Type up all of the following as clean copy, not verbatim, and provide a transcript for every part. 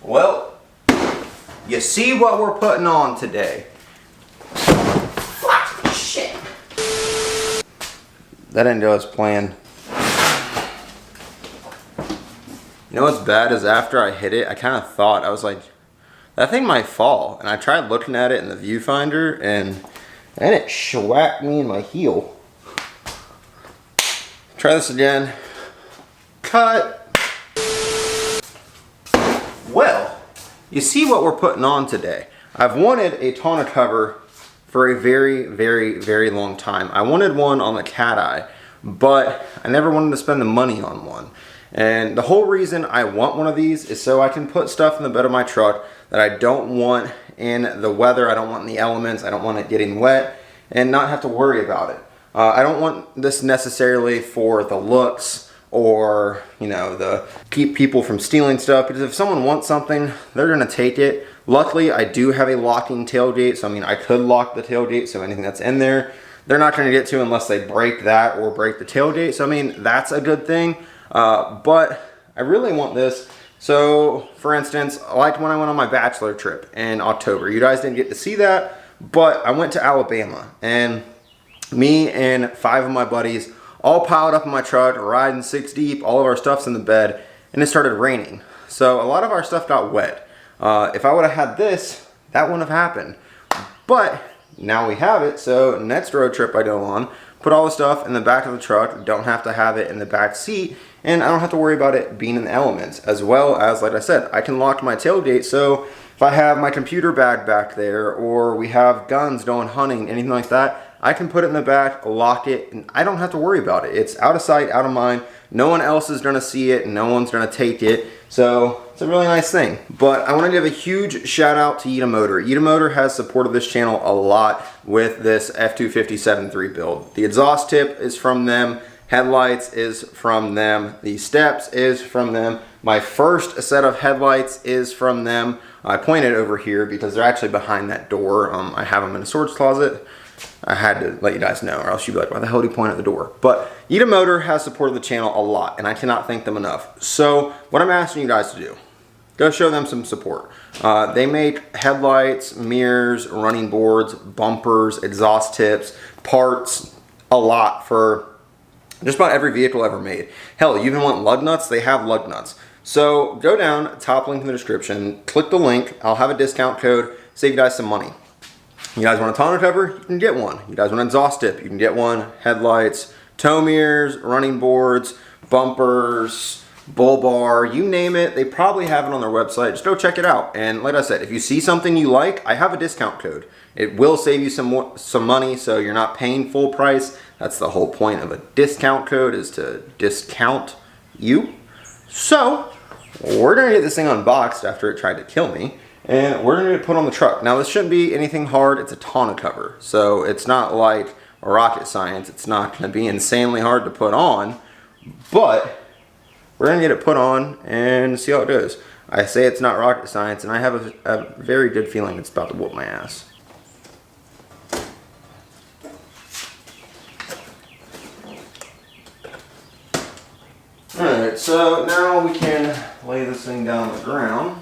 Well, you see what we're putting on today. Fuck, shit. That didn't go as planned. You know what's bad is after I hit it, I kind of thought, I was like, that thing might fall. And I tried looking at it in the viewfinder and it schwacked me in my heel. Try this again. Cut. Well, you see what we're putting on today. I've wanted a tonneau cover for a very long time. I wanted one on the cat eye, but I never wanted to spend the money on one. And the whole reason I want one of these is so I can put stuff in the bed of my truck that I don't want in the weather, I don't want in the elements, I don't want it getting wet, and not have to worry about it. I don't want this necessarily for the looks or, you know, the keep people from stealing stuff, because if someone wants something, they're gonna take it. Luckily, I do have a locking tailgate, so I mean, I could lock the tailgate, so anything that's in there, they're not gonna get to unless they break that or break the tailgate. So I mean, that's a good thing. But I really want this. So for instance, like when I went on my bachelor trip in October, you guys didn't get to see that, but I went to Alabama and me and 5 of my buddies all piled up in my truck, riding 6 deep, all of our stuff's in the bed, and it started raining. So a lot of our stuff got wet. If I would have had this, that wouldn't have happened. But now we have it, so next road trip I go on, put all the stuff in the back of the truck, don't have to have it in the back seat, and I don't have to worry about it being in the elements. As well as, like I said, I can lock my tailgate, so if I have my computer bag back there, or we have guns going hunting, anything like that, I can put it in the back, lock it, and I don't have to worry about it. It's out of sight, out of mind. No one else is gonna see it, and no one's gonna take it. So it's a really nice thing. But I wanna give a huge shout out to YITAMOTOR. YITAMOTOR has supported this channel a lot with this F257.3 build. The exhaust tip is from them. Headlights is from them. The steps is from them. My first set of headlights is from them. I pointed over here because they're actually behind that door. I have them in a storage closet. I had to let you guys know, or else you'd be like, why the hell do you point at the door? But YITAMOTOR has supported the channel a lot, and I cannot thank them enough. So what I'm asking you guys to do, go show them some support. They make headlights, mirrors, running boards, bumpers, exhaust tips, parts, a lot for just about every vehicle ever made. Hell, you even want lug nuts? They have lug nuts. So go down, top link in the description, click the link. I'll have a discount code, save you guys some money. You guys want a tonneau cover? You can get one. You guys want an exhaust tip? You can get one. Headlights, tow mirrors, running boards, bumpers, bull bar, you name it. They probably have it on their website. Just go check it out. And like I said, if you see something you like, I have a discount code. It will save you some money, so you're not paying full price. That's the whole point of a discount code, is to discount you. So we're gonna get this thing unboxed after it tried to kill me. And we're gonna put on the truck. Now this shouldn't be anything hard, it's a tonneau cover. So it's not like rocket science, it's not gonna be insanely hard to put on, but we're gonna get it put on and see how it goes. I say it's not rocket science, and I have a very good feeling it's about to whoop my ass. Alright, so now we can lay this thing down on the ground.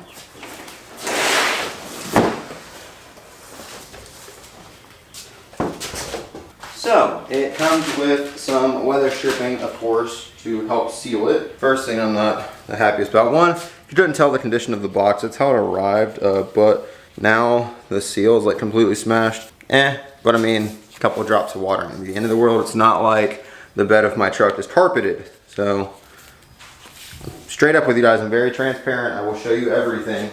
So, it comes with some weather stripping, of course, to help seal it. First thing I'm not the happiest about. One, if you couldn't tell the condition of the box, it's how it arrived, but now the seal is like completely smashed. But I mean, a couple of drops of water. At the end of the world, it's not like the bed of my truck is carpeted. So, straight up with you guys, I'm very transparent. I will show you everything.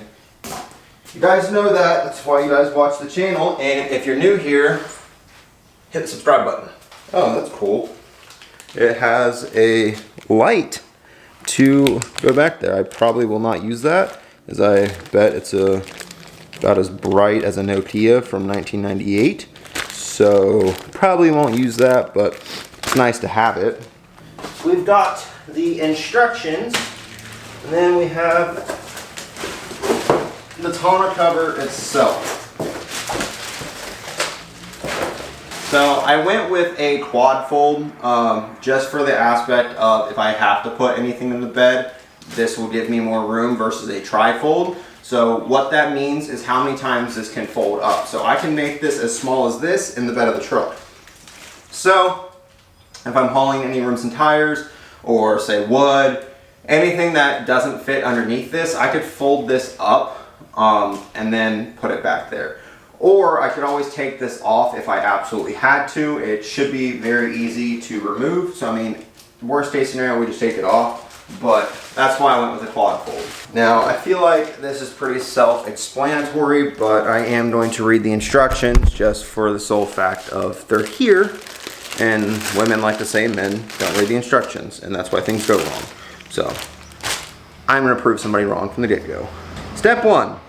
You guys know that. That's why you guys watch the channel. And if you're new here, hit the subscribe button. Oh, that's cool. It has a light to go back there. I probably will not use that, as I bet it's about as bright as a Nokia from 1998. So probably won't use that, but it's nice to have it. We've got the instructions, and then we have the tonneau cover itself. So I went with a quad fold just for the aspect of if I have to put anything in the bed, this will give me more room versus a tri-fold. So what that means is how many times this can fold up. So I can make this as small as this in the bed of the truck. So if I'm hauling any rims and tires, or say wood, anything that doesn't fit underneath this, I could fold this up and then put it back there. Or I could always take this off if I absolutely had to. It should be very easy to remove. So I mean, worst case scenario, we just take it off. But that's why I went with the quad fold. Now, I feel like this is pretty self-explanatory, but I am going to read the instructions just for the sole fact of they're here. And women like to say men don't read the instructions, and that's why things go wrong. So I'm gonna prove somebody wrong from the get-go. Step one.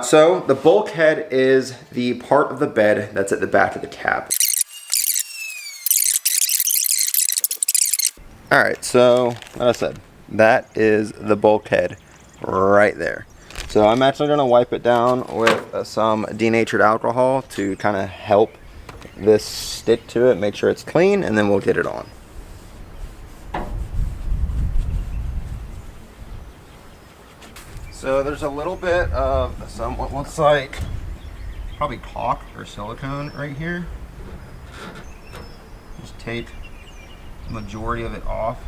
So the bulkhead is the part of the bed that's at the back of the cab. All right, so like I said, that is the bulkhead right there. So I'm actually gonna wipe it down with some denatured alcohol to kind of help this stick to it, make sure it's clean, and then we'll get it on. So there's a little bit of some what looks like probably caulk or silicone right here. Just tape the majority of it off.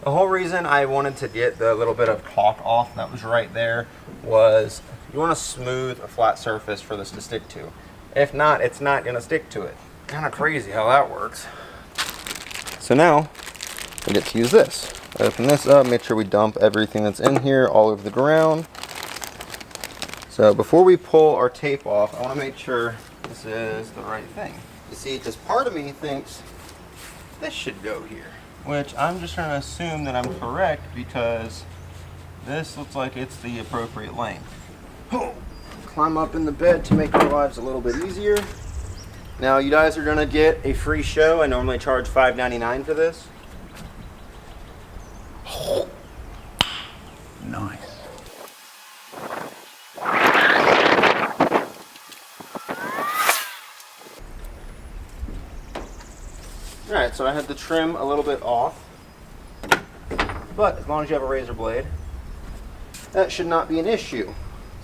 The whole reason I wanted to get the little bit of caulk off that was right there was you want to smooth a flat surface for this to stick to. If not, it's not going to stick to it. Kind of crazy how that works. So now we get to use this. Open this up, make sure we dump everything that's in here all over the ground. So before we pull our tape off, I want to make sure this is the right thing. You see, because part of me thinks this should go here, which I'm just trying to assume that I'm correct because this looks like it's the appropriate length. Oh, climb up in the bed to make our lives a little bit easier. Now you guys are gonna get a free show. I normally charge $5.99 for this. Oh, nice. Alright, so I had to trim a little bit off, but as long as you have a razor blade, that should not be an issue.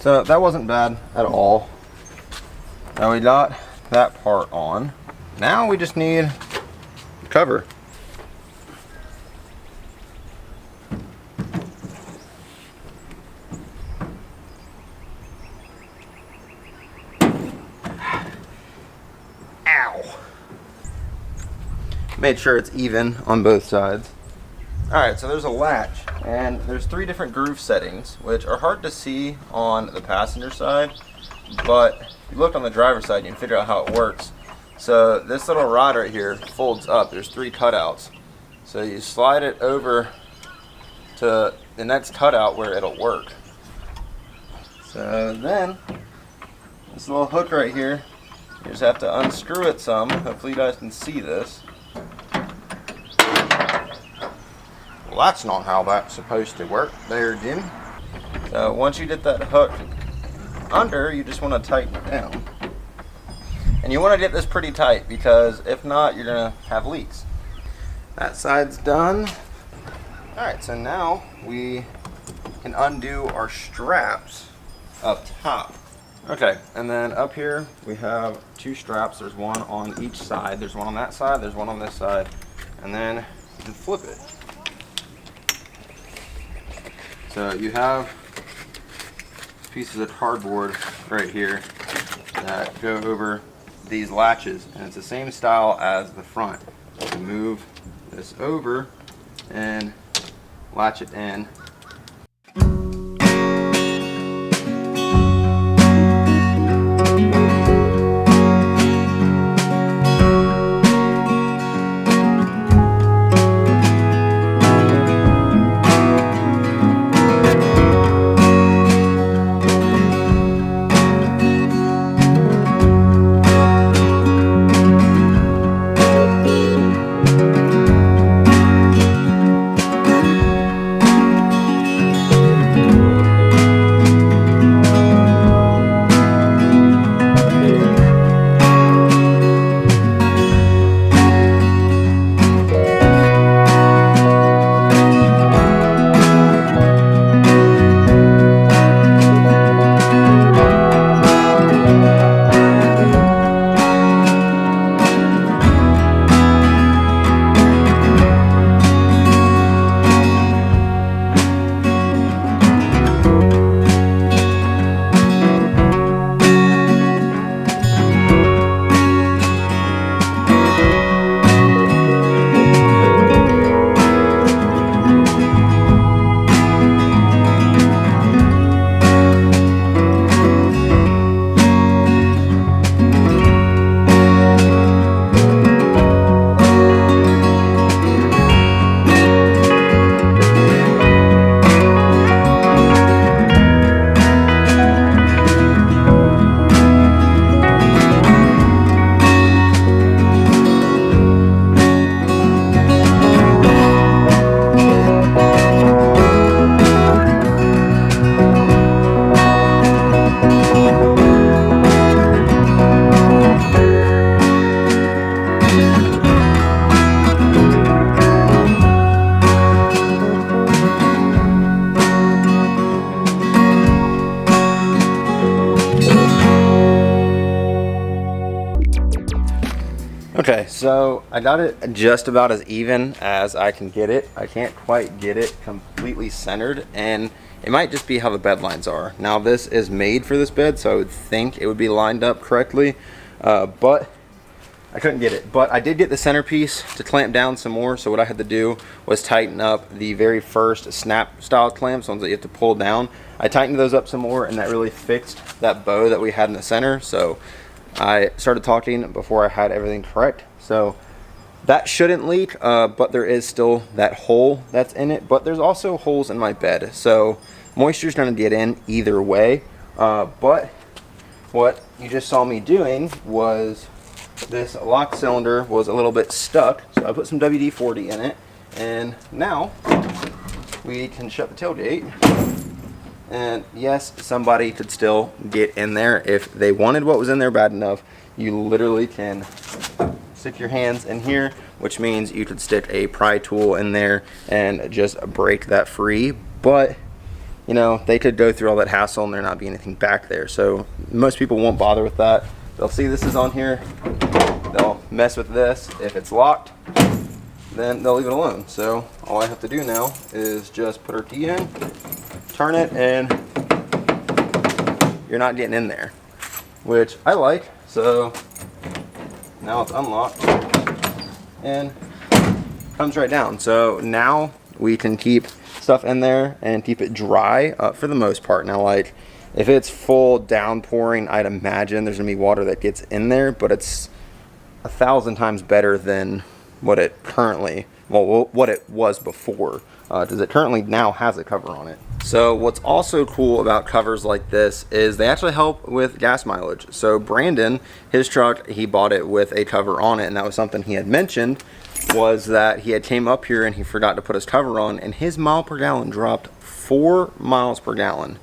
So that wasn't bad at all. Now we got that part on. Now we just need the cover. Ow! Made sure it's even on both sides. Alright, so there's a latch, and there's 3 different groove settings, which are hard to see on the passenger side, but if you look on the driver's side, you can figure out how it works. So this little rod right here folds up. There's 3 cutouts. So you slide it over to the next cutout where it'll work. So then, this little hook right here, you just have to unscrew it some. Hopefully you guys can see this. Well, that's not how that's supposed to work there, Jim. So once you get that hook under, you just want to tighten it down. And you want to get this pretty tight because if not, you're going to have leaks. That side's done. Alright, so now we can undo our straps up top. Okay, and then up here we have 2 straps. There's one on each side. There's one on that side, there's one on this side. And then you can flip it. So you have pieces of cardboard right here that go over these latches, and it's the same style as the front. You move this over and latch it in. So I got it just about as even as I can get it. I can't quite get it completely centered, and it might just be how the bed lines are. Now this is made for this bed, so I would think it would be lined up correctly, but I couldn't get it. But I did get the centerpiece to clamp down some more, so what I had to do was tighten up the very first snap style clamps, ones that you have to pull down. I tightened those up some more, and that really fixed that bow that we had in the center. So I started talking before I had everything correct. So that shouldn't leak, but there is still that hole that's in it. But there's also holes in my bed, so moisture's gonna get in either way. But what you just saw me doing was this lock cylinder was a little bit stuck, so I put some WD-40 in it, and now we can shut the tailgate. And yes, somebody could still get in there if they wanted what was in there bad enough. You literally can stick your hands in here, which means you could stick a pry tool in there and just break that free. But you know, they could go through all that hassle and there not be anything back there. So most people won't bother with that. They'll see this is on here, they'll mess with this. If it's locked, then they'll leave it alone. So all I have to do now is just put our key in, turn it, and you're not getting in there, which I like. So now it's unlocked and comes right down. So now we can keep stuff in there and keep it dry for the most part. Now, like if it's full downpouring, I'd imagine there's gonna be water that gets in there, but it's 1,000 times better than what it currently, well, what it was before, because it currently now has a cover on it. So what's also cool about covers like this is they actually help with gas mileage. So Brandon, his truck, he bought it with a cover on it, and that was something he had mentioned, was that he had came up here and he forgot to put his cover on, and his mile per gallon dropped 4 miles per gallon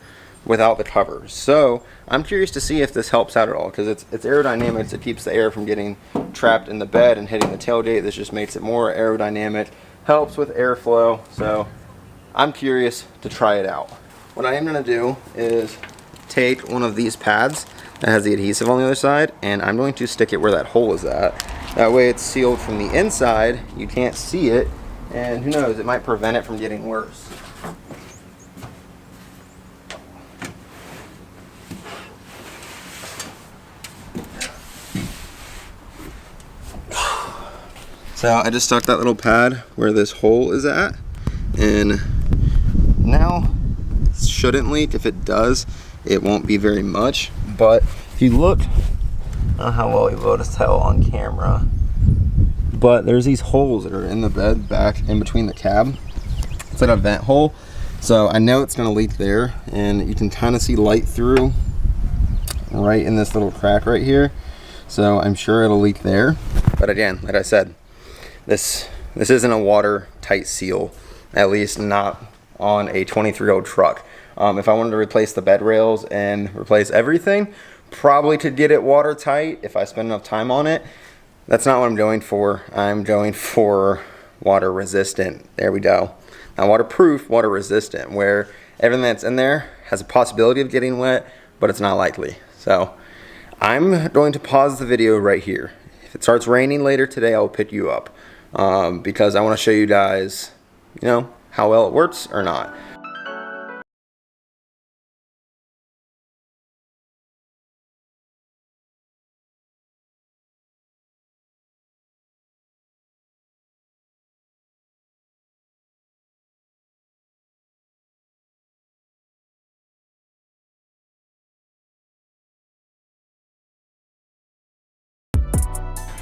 without the cover. So I'm curious to see if this helps out at all, because it's aerodynamics. It keeps the air from getting trapped in the bed and hitting the tailgate. This just makes it more aerodynamic, helps with airflow. So I'm curious to try it out. What I am going to do is take one of these pads that has the adhesive on the other side, and I'm going to stick it where that hole is at. That way it's sealed from the inside, you can't see it, and who knows, it might prevent it from getting worse. So I just stuck that little pad where this hole is at, and now it shouldn't leak. If it does, it won't be very much. But if you look, I don't know how well you'll be able to tell on camera, but there's these holes that are in the bed back in between the cab. It's like a vent hole. So I know it's gonna leak there, and you can kind of see light through right in this little crack right here. So I'm sure it'll leak there. But again, like I said, this isn't a watertight seal, at least not on a 23-year-old truck. If I wanted to replace the bed rails and replace everything, probably could get it watertight if I spend enough time on it. That's not what I'm going for. I'm going for water resistant. There we go. Now waterproof, water resistant, where everything that's in there has a possibility of getting wet, but it's not likely. So I'm going to pause the video right here. If it starts raining later today, I'll pick you up, because I want to show you guys, you know, how well it works or not.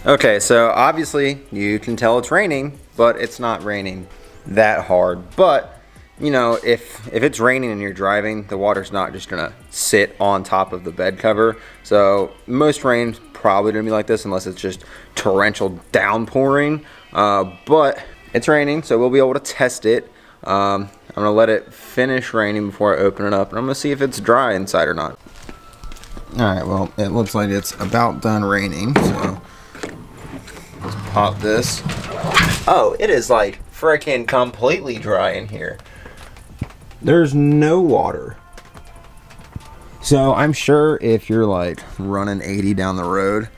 Okay, so obviously you can tell it's raining, but it's not raining that hard. But you know, if it's raining and you're driving, the water's not just gonna sit on top of the bed cover. So most rain's probably gonna be like this unless it's just torrential downpouring. But it's raining, so we'll be able to test it. I'm gonna let it finish raining before I open it up, and I'm gonna see if it's dry inside or not. All right, well, it looks like it's about done raining, so let's pop this. Oh, it is like freaking completely dry in here. There's no water. So I'm sure if you're like running 80 down the road,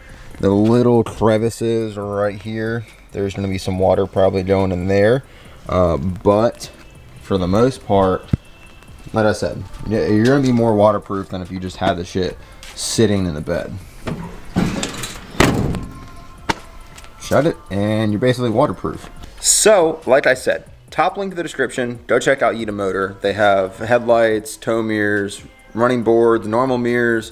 the little crevices right here, there's going to be some water probably going in there. But for the most part, like I said, you're going to be more waterproof than if you just had the shit sitting in the bed. Shut it, and you're basically waterproof. So, like I said, top link in the description. Go check out YITAMOTOR. They have headlights, tow mirrors, running boards, normal mirrors,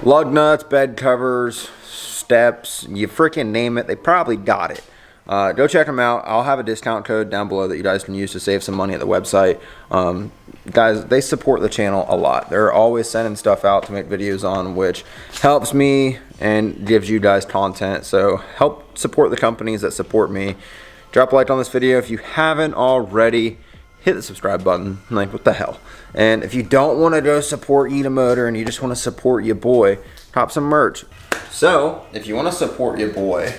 lug nuts, bed covers, steps, you freaking name it, they probably got it. Go check them out. I'll have a discount code down below that you guys can use to save some money at the website. Guys, they support the channel a lot. They're always sending stuff out to make videos on, which helps me and gives you guys content. So help support the companies that support me. Drop a like on this video if you haven't already. Hit the subscribe button. Like, what the hell? And if you don't want to go support YITAMOTOR and you just want to support your boy, cop some merch. So, if you want to support your boy,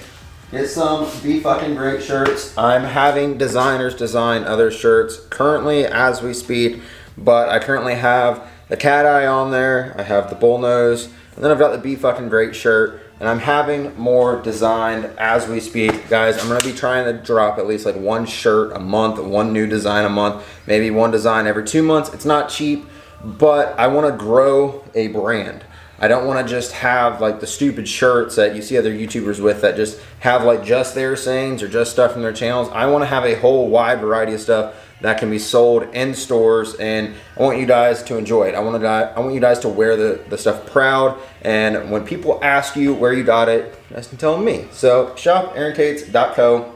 get some Be Fucking Great shirts. I'm having designers design other shirts currently as we speak, but I currently have the cat eye on there, I have the bullnose, and then I've got the Be Fucking Great shirt, and I'm having more designed as we speak. Guys, I'm going to be trying to drop at least like one shirt a month, one new design a month, maybe one design every 2 months. It's not cheap, but I want to grow a brand. I don't want to just have like the stupid shirts that you see other YouTubers with that just have like just their sayings or just stuff from their channels. I want to have a whole wide variety of stuff that can be sold in stores, and I want you guys to enjoy it. I want you guys to wear the stuff proud, and when people ask you where you got it, you guys can tell me. So shop aaroncates.co.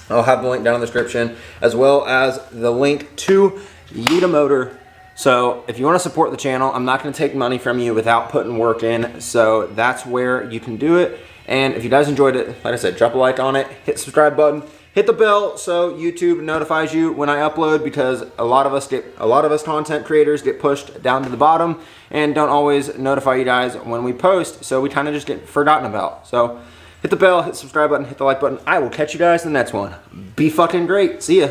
I'll have the link down in the description, as well as the link to YITAMOTOR. So if you want to support the channel, I'm not going to take money from you without putting work in. So that's where you can do it. And if you guys enjoyed it, like I said, drop a like on it, hit the subscribe button, hit the bell so YouTube notifies you when I upload, because a lot of us content creators get pushed down to the bottom and don't always notify you guys when we post. So we kind of just get forgotten about. So hit the bell, hit the subscribe button, hit the like button. I will catch you guys in the next one. Be fucking great. See ya.